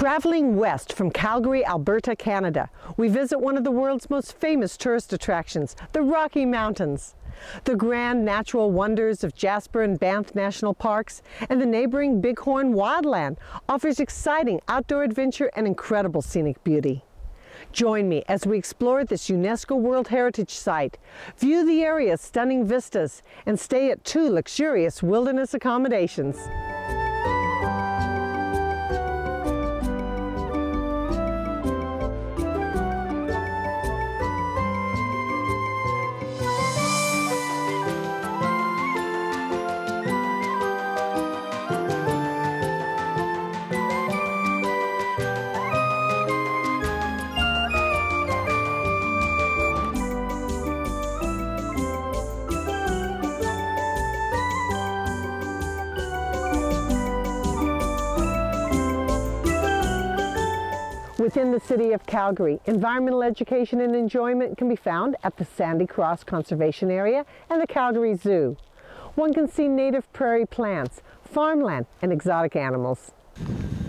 Traveling west from Calgary, Alberta, Canada, we visit one of the world's most famous tourist attractions, the Rocky Mountains. The grand natural wonders of Jasper and Banff National Parks and the neighboring Bighorn Wildland offers exciting outdoor adventure and incredible scenic beauty. Join me as we explore this UNESCO World Heritage Site, view the area's stunning vistas, and stay at 2 luxurious wilderness accommodations. Within the city of Calgary, environmental education and enjoyment can be found at the Sandy Cross Conservation Area and the Calgary Zoo. One can see native prairie plants, farmland, and exotic animals.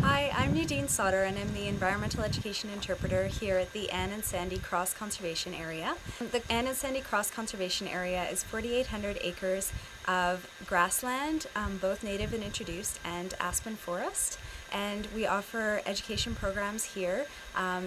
Hi, I'm Nadine Sauter and I'm the Environmental Education Interpreter here at the Ann and Sandy Cross Conservation Area. The Ann and Sandy Cross Conservation Area is 4,800 acres of grassland, both native and introduced, and aspen forest. And we offer education programs here,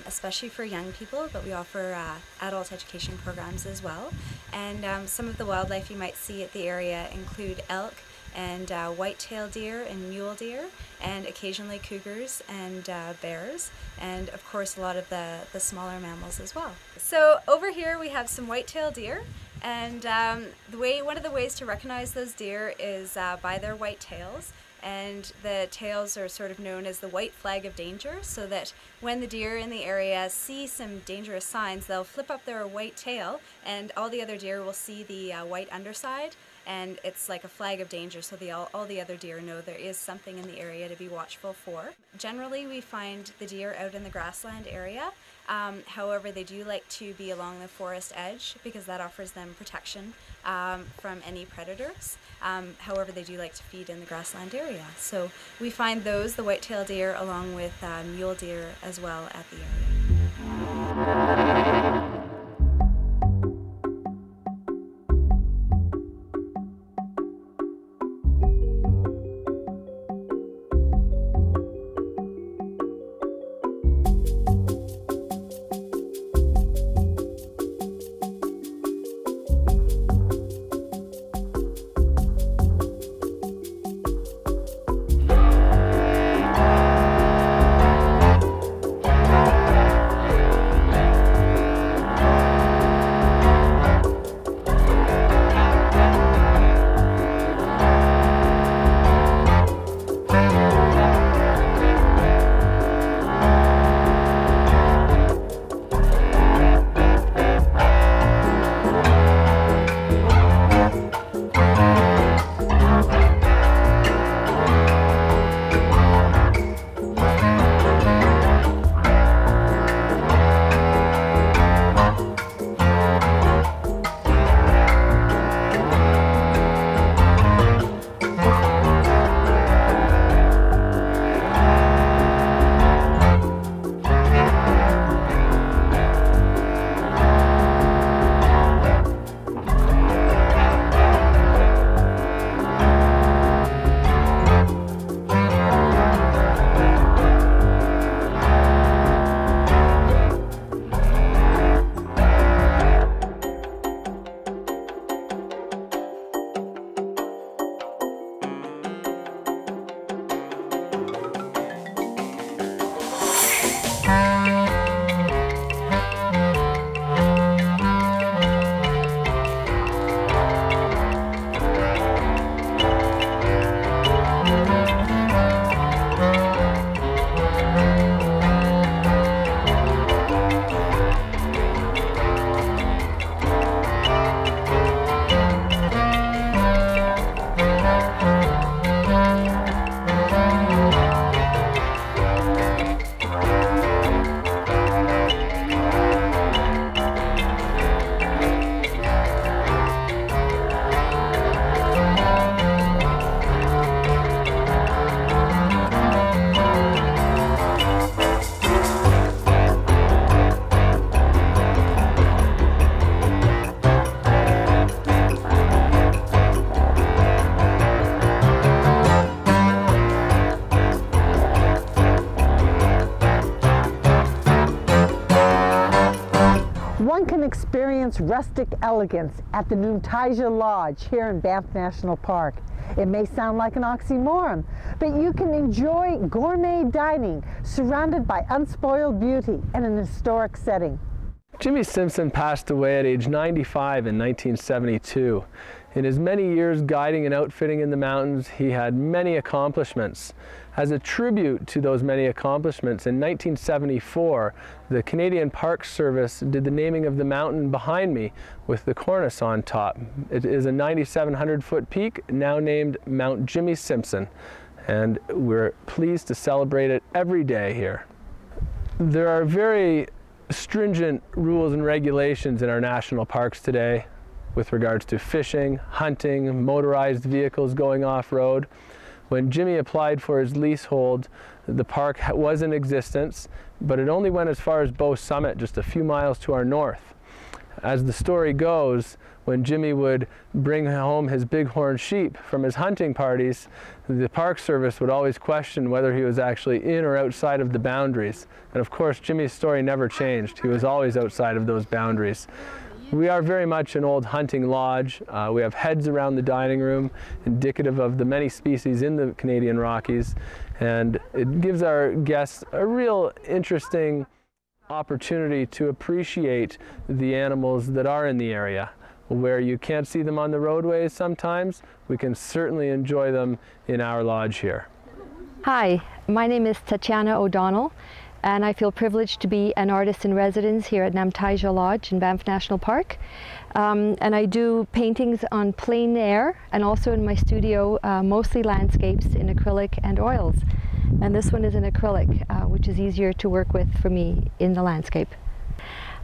especially for young people, but we offer adult education programs as well. And some of the wildlife you might see at the area include elk and white-tailed deer and mule deer, and occasionally cougars and bears, and of course a lot of the smaller mammals as well. So over here we have some white-tailed deer, and one of the ways to recognize those deer is by their white tails. And the tails are sort of known as the white flag of danger, so that when the deer in the area see some dangerous signs, they'll flip up their white tail and all the other deer will see the white underside, and it's like a flag of danger, so all the other deer know there is something in the area to be watchful for. Generally we find the deer out in the grassland area. However, they do like to be along the forest edge because that offers them protection from any predators. However, they do like to feed in the grassland area. So we find those, the white-tailed deer, along with mule deer as well at the area. experience rustic elegance at the Num-ti-jah Lodge here in Banff National Park. It may sound like an oxymoron, but you can enjoy gourmet dining surrounded by unspoiled beauty in an historic setting. Jimmy Simpson passed away at age 95 in 1972. In his many years guiding and outfitting in the mountains, he had many accomplishments. As a tribute to those many accomplishments, in 1974, the Canadian Park Service did the naming of the mountain behind me with the cornice on top. It is a 9,700-foot peak, now named Mount Jimmy Simpson, and we're pleased to celebrate it every day here. There are very stringent rules and regulations in our national parks today with regards to fishing, hunting, motorized vehicles going off-road. When Jimmy applied for his leasehold, the park was in existence, but it only went as far as Bow Summit, just a few miles to our north. As the story goes, when Jimmy would bring home his bighorn sheep from his hunting parties, the Park Service would always question whether he was actually in or outside of the boundaries. And of course, Jimmy's story never changed. He was always outside of those boundaries. We are very much an old hunting lodge. We have heads around the dining room, indicative of the many species in the Canadian Rockies, and it gives our guests a real interesting opportunity to appreciate the animals that are in the area. Where you can't see them on the roadways sometimes, we can certainly enjoy them in our lodge here. Hi, my name is Tatiana O'Donnell, and I feel privileged to be an artist in residence here at Num-ti-jah Lodge in Banff National Park. And I do paintings on plein air and also in my studio, mostly landscapes in acrylic and oils. And this one is in acrylic, which is easier to work with for me in the landscape.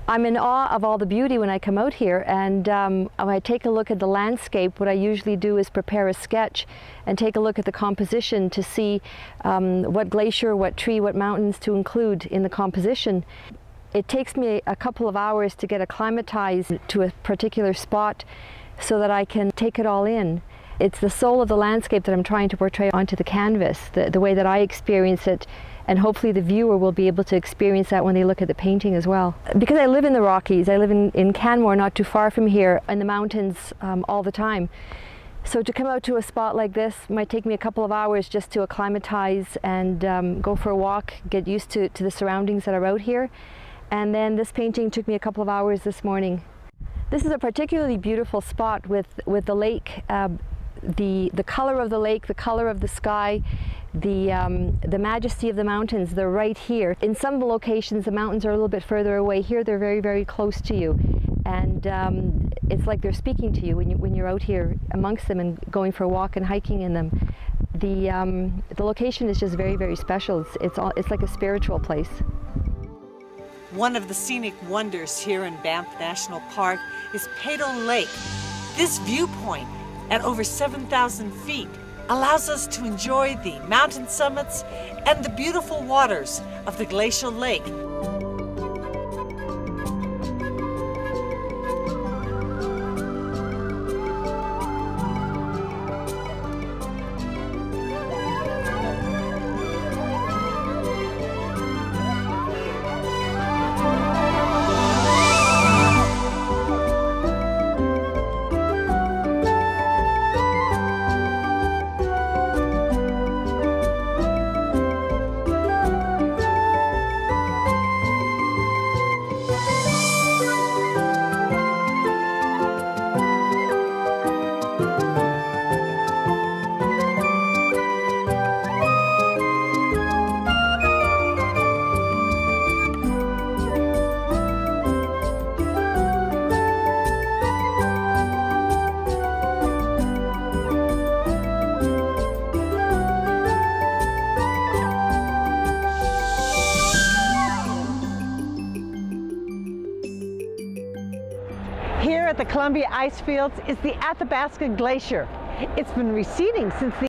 I'm in awe of all the beauty when I come out here, and when I take a look at the landscape, what I usually do is prepare a sketch and take a look at the composition to see what glacier, what tree, what mountains to include in the composition. It takes me a couple of hours to get acclimatized to a particular spot so that I can take it all in. It's the soul of the landscape that I'm trying to portray onto the canvas, the way that I experience it, and hopefully the viewer will be able to experience that when they look at the painting as well. Because I live in the Rockies, I live in Canmore, not too far from here, in the mountains all the time. So to come out to a spot like this might take me a couple of hours just to acclimatize and go for a walk, get used to the surroundings that are out here. And then this painting took me a couple of hours this morning. This is a particularly beautiful spot with the lake, the color of the lake, the color of the sky, the majesty of the mountains. They're right here. In some locations the mountains are a little bit further away. Here they're very, very close to you, and it's like they're speaking to you when you're out here amongst them and going for a walk and hiking in them. The location is just very, very special. It's like a spiritual place. One of the scenic wonders here in Banff National Park is Peyto Lake. This viewpoint at over 7,000 feet allows us to enjoy the mountain summits and the beautiful waters of the glacial lake. Here at the Columbia Icefields is the Athabasca Glacier. It's been receding since the